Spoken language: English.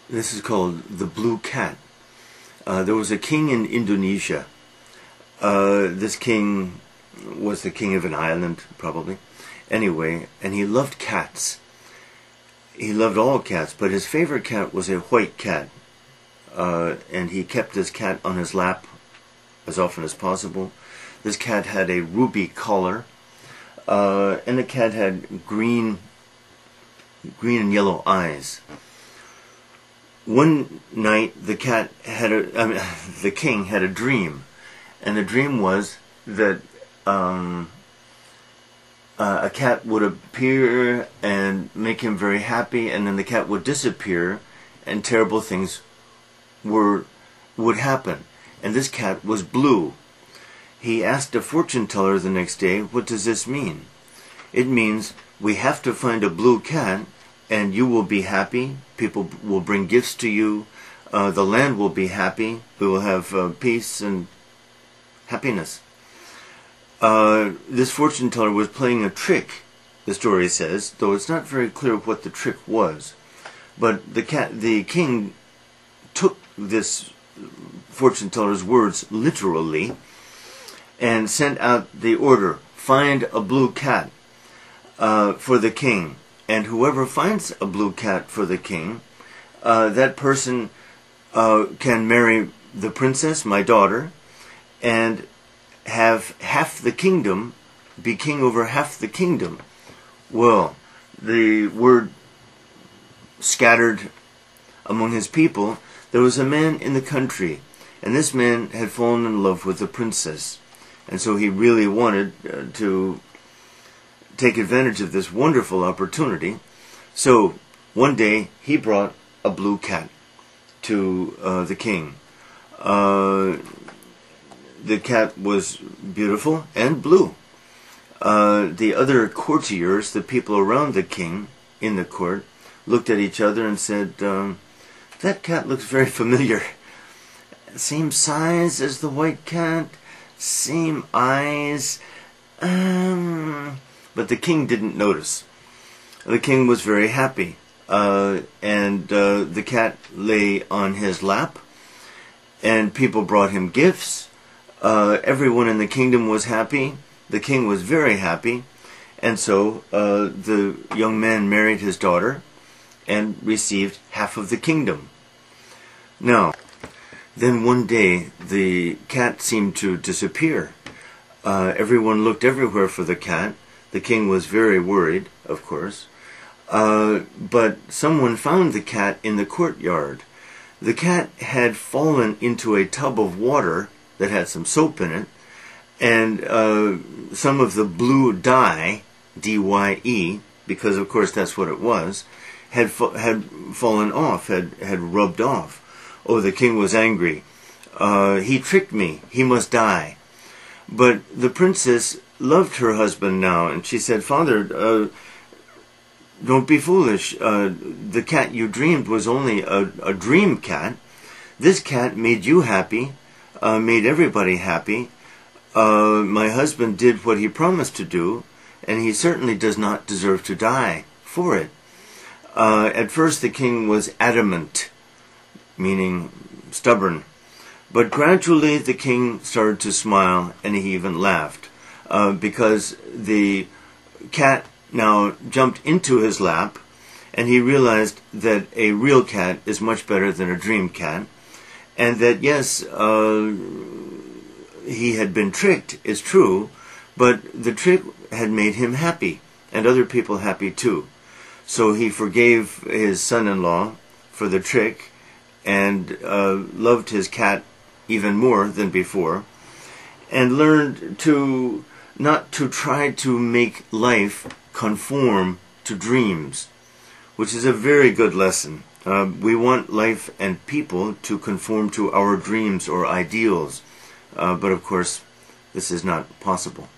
This is called The Blue Cat. There was a king in Indonesia. This king was the king of an island, probably. Anyway, and he loved cats. He loved all cats, but his favorite cat was a white cat. And he kept this cat on his lap as often as possible. This cat had a ruby collar, and the cat had green and yellow eyes. One night, the king had a dream, and the dream was that a cat would appear and make him very happy, and then the cat would disappear, and terrible things would happen. And this cat was blue. He asked a fortune teller the next day, "What does this mean?" "It means we have to find a blue cat, and you will be happy. People will bring gifts to you. The land will be happy. We will have peace and happiness." This fortune teller was playing a trick, the story says, though it's not very clear what the trick was. But the king took this fortune teller's words literally and sent out the order, "Find a blue cat for the king. And whoever finds a blue cat for the king, that person can marry the princess, my daughter, and have half the kingdom, be king over half the kingdom." Well, the word scattered among his people. There was a man in the country, and this man had fallen in love with the princess, and so he really wanted to take advantage of this wonderful opportunity. So one day he brought a blue cat to the king. The cat was beautiful and blue. The other courtiers, the people around the king in the court, looked at each other and said, "That cat looks very familiar. Same size as the white cat, same eyes." But the king didn't notice. The king was very happy, and the cat lay on his lap, and people brought him gifts. Everyone in the kingdom was happy. The king was very happy, and so the young man married his daughter and received half of the kingdom. Now, then one day the cat seemed to disappear. Everyone looked everywhere for the cat. The king was very worried, of course. But someone found the cat in the courtyard. The cat had fallen into a tub of water that had some soap in it, and some of the blue dye, D-Y-E, because of course that's what it was, had fallen off, had rubbed off. Oh, the king was angry. "He tricked me. He must die." But the princess loved her husband now, and she said, "Father, don't be foolish. The cat you dreamed was only a dream cat. This cat made you happy, made everybody happy. My husband did what he promised to do, and he certainly does not deserve to die for it." At first the king was adamant, meaning stubborn. But gradually the king started to smile, and he even laughed, because the cat now jumped into his lap, and he realized that a real cat is much better than a dream cat, and that yes, he had been tricked, is true, but the trick had made him happy, and other people happy too. So he forgave his son-in-law for the trick, and loved his cat even more than before, and learned to not to try to make life conform to dreams, which is a very good lesson. We want life and people to conform to our dreams or ideals, but of course this is not possible.